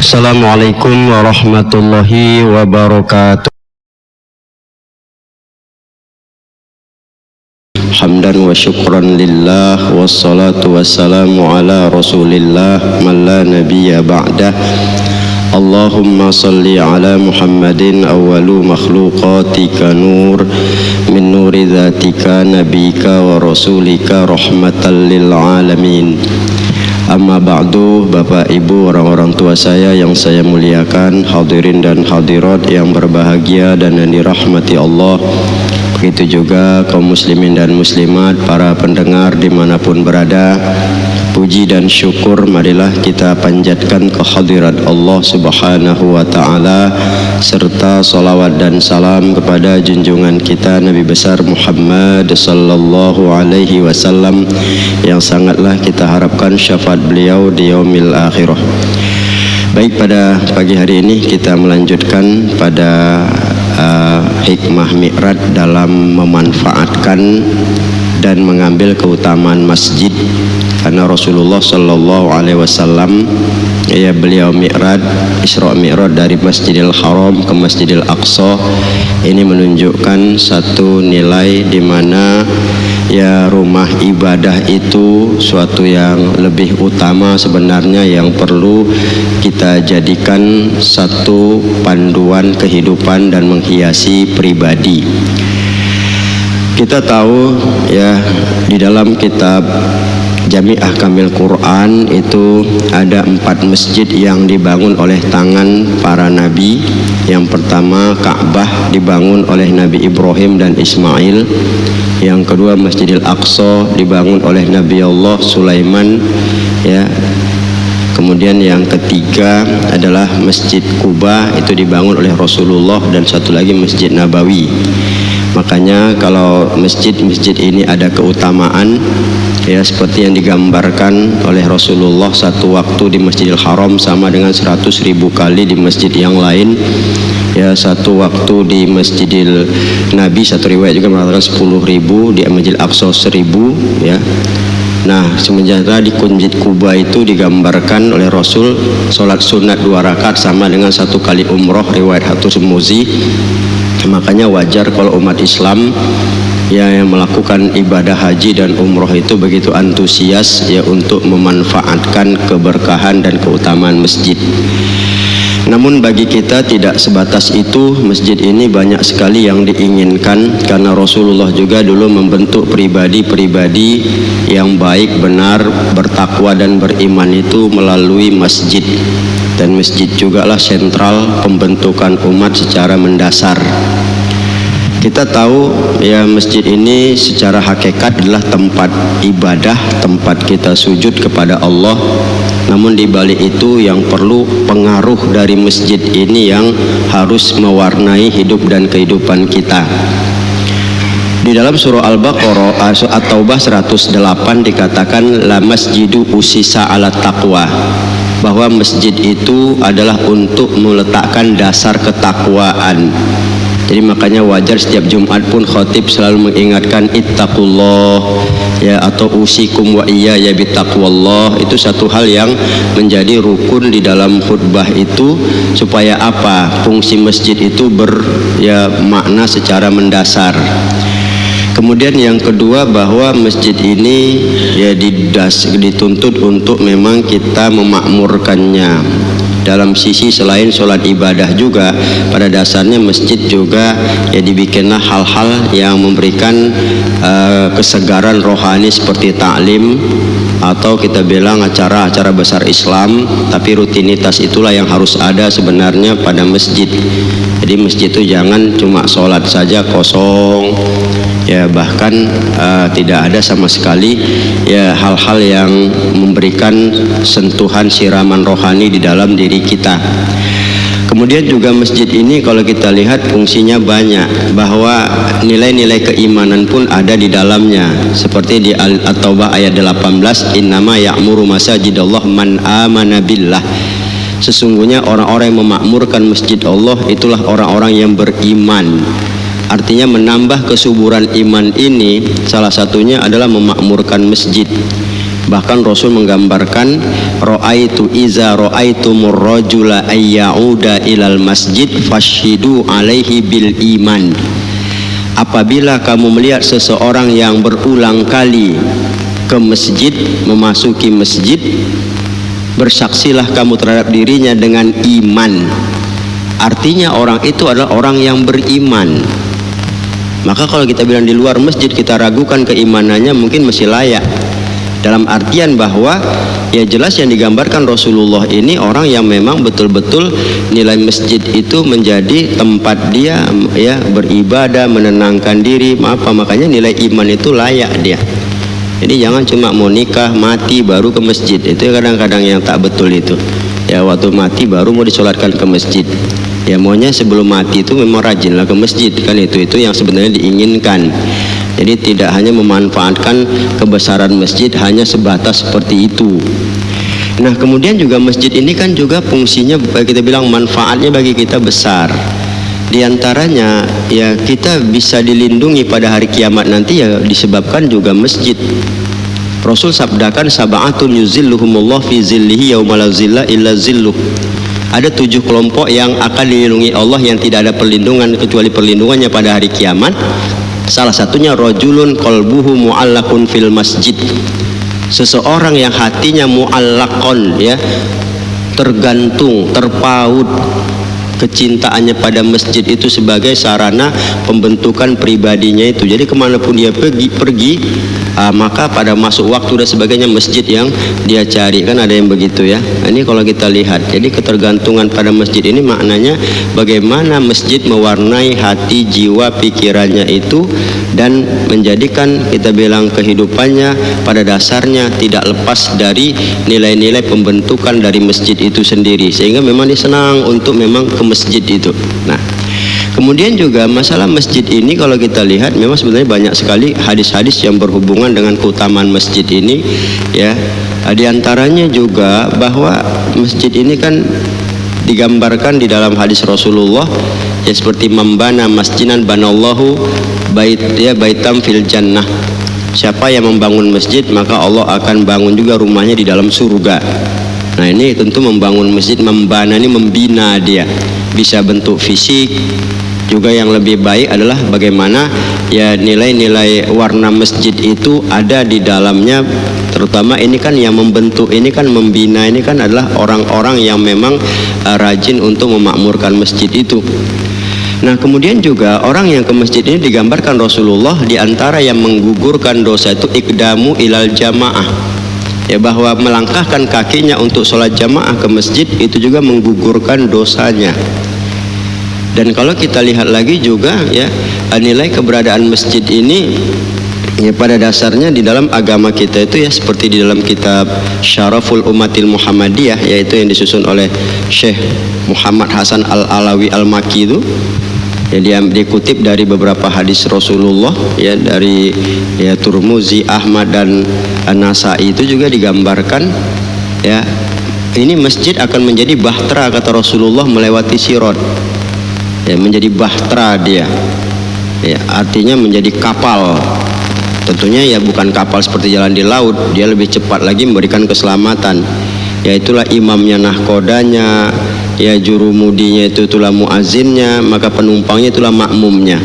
Assalamualaikum warahmatullahi wabarakatuh. Hamdan wa syukran lillah, wassalatu wassalamu ala rasulillah man la nabiyya ba'dah. Allahumma salli ala Muhammadin awwalu makhluqatika nur min nuri dhatika nabika wa rasulika rahmatan lil alamin. Amma ba'du, Bapak Ibu, orang-orang tua saya yang saya muliakan, hadirin dan hadirat yang berbahagia dan yang dirahmati Allah, begitu juga kaum muslimin dan muslimat, para pendengar dimanapun berada. Puji dan syukur marilah kita panjatkan kehadirat Allah Subhanahu wa ta'ala, serta salawat dan salam kepada junjungan kita Nabi besar Muhammad sallallahu alaihi wasallam, yang sangatlah kita harapkan syafaat beliau di yaumil akhirah. Baik, pada pagi hari ini kita melanjutkan pada hikmah mi'raj dalam memanfaatkan dan mengambil keutamaan masjid. Karena Rasulullah sallallahu alaihi wasallam, ya, beliau mi'raj, Isra Mi'raj dari Masjidil Haram ke Masjidil Aqsa. Ini menunjukkan satu nilai di mana ya rumah ibadah itu suatu yang lebih utama sebenarnya, yang perlu kita jadikan satu panduan kehidupan dan menghiasi pribadi. Kita tahu ya, di dalam kitab Jami'ah Kamil Quran itu ada 4 masjid yang dibangun oleh tangan para nabi. Yang pertama, Ka'bah dibangun oleh Nabi Ibrahim dan Ismail. Yang kedua, Masjidil Aqsa dibangun oleh Nabi Allah Sulaiman, ya. Kemudian yang ketiga adalah Masjid Quba, itu dibangun oleh Rasulullah, dan satu lagi Masjid Nabawi. Makanya kalau masjid-masjid ini ada keutamaan, ya, seperti yang digambarkan oleh Rasulullah, satu waktu di Masjidil Haram sama dengan 100.000 kali di masjid yang lain. Ya, satu waktu di Masjidil Nabi, satu riwayat juga mengatakan 10.000, di Masjidil Aqsa 1.000, ya. Nah, sementara di Masjid Quba itu digambarkan oleh Rasul sholat sunat 2 rakaat sama dengan 1 kali umroh, riwayat Hatus Muzi. Makanya wajar kalau umat Islam ya yang melakukan ibadah haji dan umroh itu begitu antusias ya untuk memanfaatkan keberkahan dan keutamaan masjid. Namun bagi kita tidak sebatas itu, masjid ini banyak sekali yang diinginkan, karena Rasulullah juga dulu membentuk pribadi-pribadi yang baik, benar, bertakwa dan beriman itu melalui masjid. Dan masjid jugalah sentral pembentukan umat secara mendasar. Kita tahu ya, masjid ini secara hakikat adalah tempat ibadah, tempat kita sujud kepada Allah. Namun di balik itu yang perlu pengaruh dari masjid ini yang harus mewarnai hidup dan kehidupan kita. Di dalam surah Al-Baqarah At-Taubah 108 dikatakan la masjidu usisa ala taqwa, bahwa masjid itu adalah untuk meletakkan dasar ketakwaan. Jadi makanya wajar setiap Jumat pun khatib selalu mengingatkan ittaqullah, ya, atau usikum wa iyaya bittaqwallah. Itu satu hal yang menjadi rukun di dalam khutbah itu, supaya apa? Fungsi masjid itu makna secara mendasar. Kemudian yang kedua, bahwa masjid ini ya dituntut untuk memang kita memakmurkannya. Dalam sisi selain sholat ibadah juga, pada dasarnya masjid juga ya dibikinlah hal-hal yang memberikan kesegaran rohani seperti taklim, atau kita bilang acara-acara besar Islam. Tapi rutinitas itulah yang harus ada sebenarnya pada masjid. Jadi masjid itu jangan cuma sholat saja kosong, ya, bahkan tidak ada sama sekali ya hal-hal yang memberikan sentuhan siraman rohani di dalam diri kita. Kemudian juga masjid ini kalau kita lihat fungsinya banyak, bahwa nilai-nilai keimanan pun ada di dalamnya. Seperti di At-Taubah ayat 18, innama ya'muru masajidallah man amana billah. Sesungguhnya orang-orang yang memakmurkan masjid Allah itulah orang-orang yang beriman. Artinya menambah kesuburan iman ini salah satunya adalah memakmurkan masjid. Bahkan Rasul menggambarkan ra'aitu iza ra'aitumur rajula ayyauda ilal masjid fashidu alaihi bil iman. Apabila kamu melihat seseorang yang berulang kali ke masjid, memasuki masjid, bersaksilah kamu terhadap dirinya dengan iman. Artinya orang itu adalah orang yang beriman. Maka kalau kita bilang di luar masjid kita ragukan keimanannya, mungkin masih layak. Dalam artian bahwa ya jelas yang digambarkan Rasulullah ini orang yang memang betul-betul nilai masjid itu menjadi tempat dia ya beribadah, menenangkan diri. Makanya nilai iman itu layak dia. Jadi jangan cuma mau nikah, mati baru ke masjid. Itu kadang-kadang yang tak betul itu. Ya waktu mati baru mau disolatkan ke masjid. Ya maunya sebelum mati itu memang rajinlah ke masjid, kan itu yang sebenarnya diinginkan. Jadi tidak hanya memanfaatkan kebesaran masjid hanya sebatas seperti itu. Nah kemudian juga masjid ini kan juga fungsinya kita bilang manfaatnya bagi kita besar. Di antaranya ya kita bisa dilindungi pada hari kiamat nanti ya disebabkan juga masjid. Rasul sabdakan sab'atun yuzilluhumullah fi zillihi yauma la zilla illa zilluh. Ada 7 kelompok yang akan dilindungi Allah yang tidak ada perlindungan kecuali perlindungannya pada hari kiamat. Salah satunya rajulun qalbuhu mu'allaqun fil masjid. Seseorang yang hatinya mu'allaqon ya, tergantung, terpaut kecintaannya pada masjid itu sebagai sarana pembentukan pribadinya itu. Jadi kemanapun dia pergi maka pada masuk waktu dan sebagainya masjid yang dia cari, kan ada yang begitu ya. Ini kalau kita lihat, jadi ketergantungan pada masjid ini maknanya bagaimana masjid mewarnai hati, jiwa, pikirannya itu dan menjadikan kita bilang kehidupannya pada dasarnya tidak lepas dari nilai-nilai pembentukan dari masjid itu sendiri, sehingga memang dia senang untuk memang ke masjid itu. Nah kemudian juga masalah masjid ini kalau kita lihat memang sebenarnya banyak sekali hadis-hadis yang berhubungan dengan keutamaan masjid ini ya. Di antaranya juga bahwa masjid ini kan digambarkan di dalam hadis Rasulullah ya seperti membana masjidan banallahu baitam fil jannah. Siapa yang membangun masjid maka Allah akan bangun juga rumahnya di dalam surga. Nah ini tentu membangun masjid, membana ini membina dia, bisa bentuk fisik. Juga yang lebih baik adalah bagaimana ya nilai-nilai warna masjid itu ada di dalamnya. Terutama ini kan yang membentuk, ini kan membina, ini kan adalah orang-orang yang memang rajin untuk memakmurkan masjid itu. Nah kemudian juga orang yang ke masjid ini digambarkan Rasulullah di antara yang menggugurkan dosa itu iqdamu ilal jamaah. Ya bahwa melangkahkan kakinya untuk sholat jamaah ke masjid itu juga menggugurkan dosanya. Dan kalau kita lihat lagi juga ya nilai keberadaan masjid ini ya pada dasarnya di dalam agama kita itu ya seperti di dalam kitab Syaraful Umatil Muhammadiyah yaitu yang disusun oleh Syekh Muhammad Hasan Al-Alawi Al-Makki itu ya, dia dikutip dari beberapa hadis Rasulullah ya dari ya Turmuzi, Ahmad dan An-Nasai itu juga digambarkan ya ini masjid akan menjadi bahtera kata Rasulullah melewati Sirat ya, menjadi bahtera dia ya, artinya menjadi kapal. Tentunya ya bukan kapal seperti jalan di laut, dia lebih cepat lagi memberikan keselamatan. Ya itulah imamnya nahkodanya, ya jurumudinya itulah muazinnya, maka penumpangnya itulah makmumnya.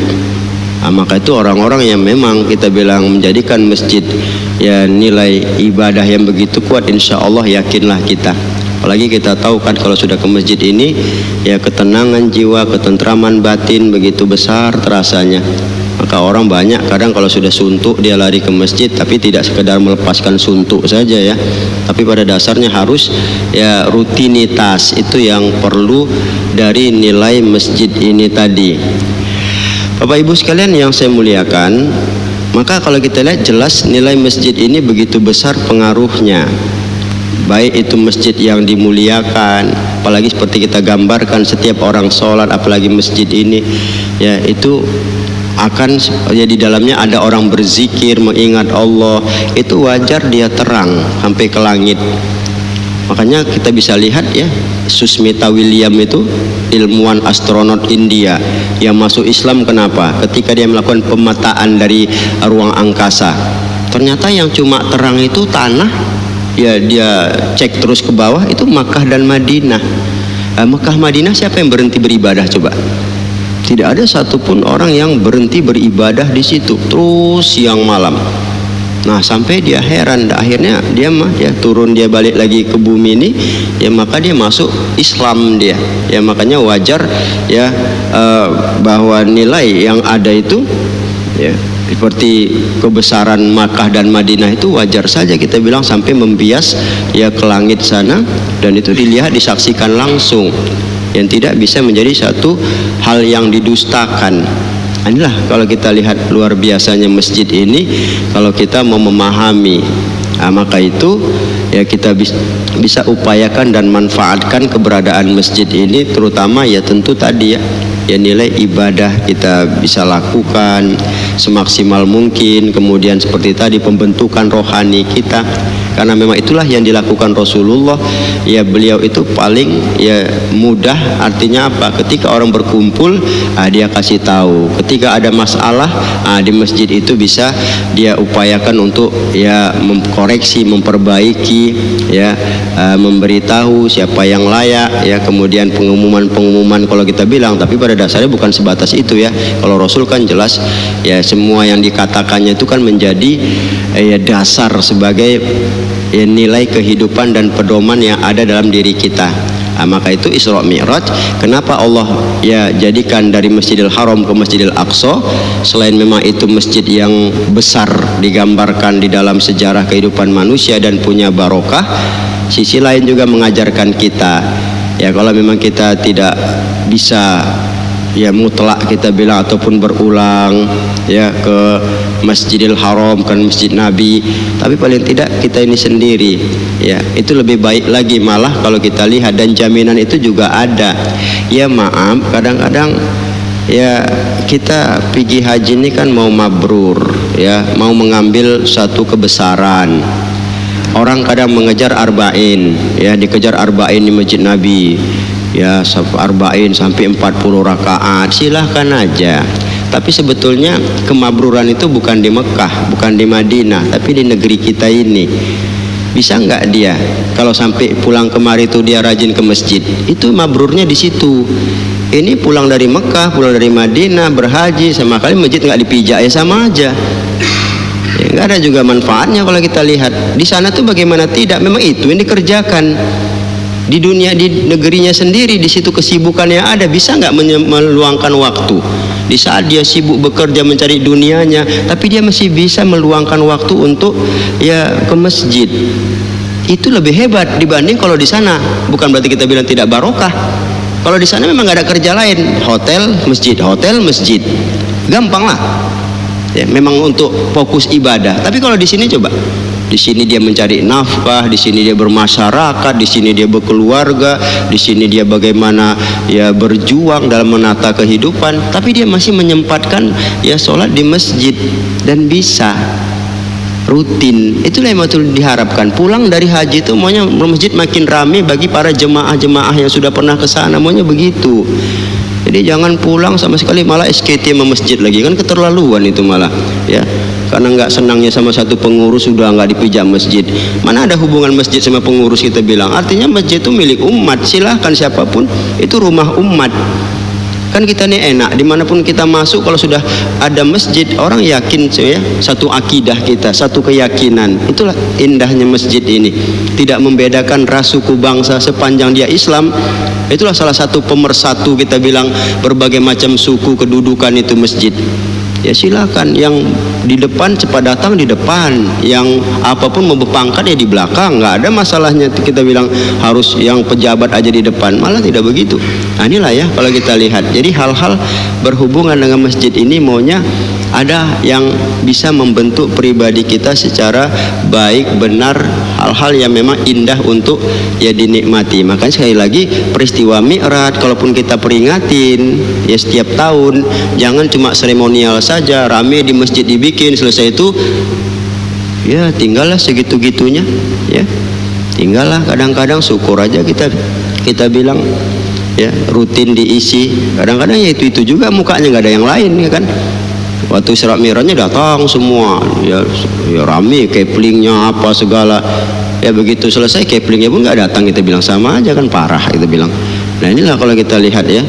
Nah, maka itu orang-orang yang memang kita bilang menjadikan masjid ya nilai ibadah yang begitu kuat, insya Allah yakinlah kita. Apalagi kita tahu kan kalau sudah ke masjid ini ya ketenangan jiwa, ketentraman batin begitu besar terasanya. Maka orang banyak kadang kalau sudah suntuk dia lari ke masjid, tapi tidak sekedar melepaskan suntuk saja ya, tapi pada dasarnya harus ya rutinitas itu yang perlu dari nilai masjid ini tadi. Bapak Ibu sekalian yang saya muliakan, maka kalau kita lihat jelas nilai masjid ini begitu besar pengaruhnya. Baik itu masjid yang dimuliakan, apalagi seperti kita gambarkan setiap orang sholat, apalagi masjid ini ya itu akan ya di dalamnya ada orang berzikir mengingat Allah, itu wajar dia terang sampai ke langit. Makanya kita bisa lihat ya Susmita William itu ilmuwan astronot India yang masuk Islam. Kenapa? Ketika dia melakukan pemetaan dari ruang angkasa Ternyata yang cuma terang itu tanah, ya dia cek terus ke bawah itu Makkah dan Madinah. Makkah Madinah siapa yang berhenti beribadah coba? Tidak ada satupun orang yang berhenti beribadah di situ terus siang malam. Nah sampai dia heran, akhirnya dia turun, dia balik lagi ke bumi ini, ya maka dia masuk Islam dia. Ya makanya wajar ya bahwa nilai yang ada itu ya seperti kebesaran Makkah dan Madinah itu wajar saja kita bilang sampai membias ya ke langit sana, dan itu dilihat disaksikan langsung, yang tidak bisa menjadi satu hal yang didustakan. Inilah kalau kita lihat luar biasanya masjid ini, kalau kita mau memahami, maka itu ya kita bisa upayakan dan manfaatkan keberadaan masjid ini, terutama ya tentu tadi ya nilai ibadah kita bisa lakukan semaksimal mungkin, kemudian seperti tadi pembentukan rohani kita, karena memang itulah yang dilakukan Rasulullah. Ya beliau itu paling ya mudah, artinya apa? Ketika orang berkumpul, dia kasih tahu. Ketika ada masalah, di masjid itu bisa dia upayakan untuk ya mengkoreksi, memperbaiki, ya memberitahu siapa yang layak, ya kemudian pengumuman kalau kita bilang, tapi pada dasarnya bukan sebatas itu ya. Kalau Rasul kan jelas ya semua yang dikatakannya itu kan menjadi ya dasar sebagai ya nilai kehidupan dan pedoman yang ada dalam diri kita. Maka itu Isra Mi'raj, kenapa Allah ya jadikan dari Masjidil Haram ke Masjidil Aqsa, selain memang itu masjid yang besar digambarkan di dalam sejarah kehidupan manusia dan punya barokah, sisi lain juga mengajarkan kita ya kalau memang kita tidak bisa ya mutlak kita bilang ataupun berulang ya ke Masjidil Haram, kan masjid Nabi, tapi paling tidak kita ini sendiri ya itu lebih baik lagi malah kalau kita lihat, dan jaminan itu juga ada. Ya maaf, kadang-kadang ya kita pergi haji ini kan mau mabrur ya, mau mengambil satu kebesaran. Orang kadang mengejar arba'in ya, dikejar arba'in di masjid Nabi ya, arba'in sampai 40 rakaat, silahkan aja. Tapi sebetulnya kemabruran itu bukan di Mekah, bukan di Madinah, tapi di negeri kita ini. Bisa nggak dia kalau sampai pulang kemari itu dia rajin ke masjid, itu mabrurnya di situ. Ini pulang dari Mekah, pulang dari Madinah, berhaji, sama kali masjid nggak dipijak, ya sama aja. Ya, nggak ada juga manfaatnya kalau kita lihat. Di sana tuh bagaimana tidak, memang itu yang dikerjakan. Di dunia, di negerinya sendiri, di situ kesibukan yang ada, bisa nggak meluangkan waktu? Di saat dia sibuk bekerja mencari dunianya, tapi dia masih bisa meluangkan waktu untuk ya ke masjid. Itu lebih hebat dibanding kalau di sana. Bukan berarti kita bilang tidak barokah. Kalau di sana memang nggak ada kerja lain, hotel, masjid, gampang lah. Ya, memang untuk fokus ibadah. Tapi kalau di sini coba. Di sini dia mencari nafkah, di sini dia bermasyarakat, di sini dia berkeluarga, di sini dia bagaimana ya berjuang dalam menata kehidupan, tapi dia masih menyempatkan ya sholat di masjid dan bisa rutin. Itulah yang betul diharapkan. Pulang dari haji itu maunya masjid makin ramai bagi para jemaah-jemaah yang sudah pernah ke sana, maunya begitu. Jadi jangan pulang sama sekali malah SKT sama masjid lagi, kan keterlaluan itu malah ya. Karena nggak senangnya sama satu pengurus sudah nggak dipijak masjid. Mana ada hubungan masjid sama pengurus kita bilang. Artinya masjid itu milik umat, silahkan siapapun, itu rumah umat. Kan kita ini enak, dimanapun kita masuk kalau sudah ada masjid, orang yakin ya, satu akidah kita, satu keyakinan. Itulah indahnya masjid ini. Tidak membedakan ras, suku, bangsa, sepanjang dia Islam. Itulah salah satu pemersatu kita bilang berbagai macam suku, kedudukan itu masjid. Ya silakan, yang di depan cepat datang di depan, yang apapun mau berpangkat ya di belakang, nggak ada masalahnya. Kita bilang harus yang pejabat aja di depan, malah tidak begitu. Nah inilah ya kalau kita lihat. Jadi hal-hal berhubungan dengan masjid ini maunya ada yang bisa membentuk pribadi kita secara baik, benar, hal-hal yang memang indah untuk ya dinikmati. Makanya sekali lagi peristiwa Mi'raj kalaupun kita peringatin ya setiap tahun, jangan cuma seremonial saja, rame di masjid dibikin, selesai itu ya tinggallah segitu-gitunya ya, tinggallah. Kadang-kadang syukur aja kita bilang ya, rutin diisi. Kadang-kadang ya itu juga mukanya, nggak ada yang lain ya kan. Waktu Isra Mi'rajnya datang semua, ya rame caplingnya apa segala. Ya begitu selesai caplingnya pun nggak datang, kita bilang sama aja kan, parah kita bilang. Nah inilah kalau kita lihat ya.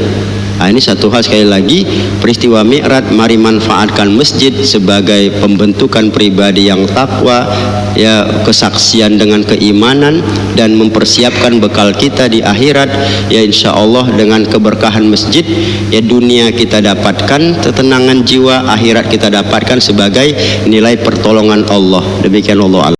Nah, ini satu hal sekali lagi, peristiwa Mi'raj, mari manfaatkan masjid sebagai pembentukan pribadi yang takwa, ya kesaksian dengan keimanan dan mempersiapkan bekal kita di akhirat. Ya insya Allah dengan keberkahan masjid, ya dunia kita dapatkan ketenangan jiwa, akhirat kita dapatkan sebagai nilai pertolongan Allah. Demikian Allah.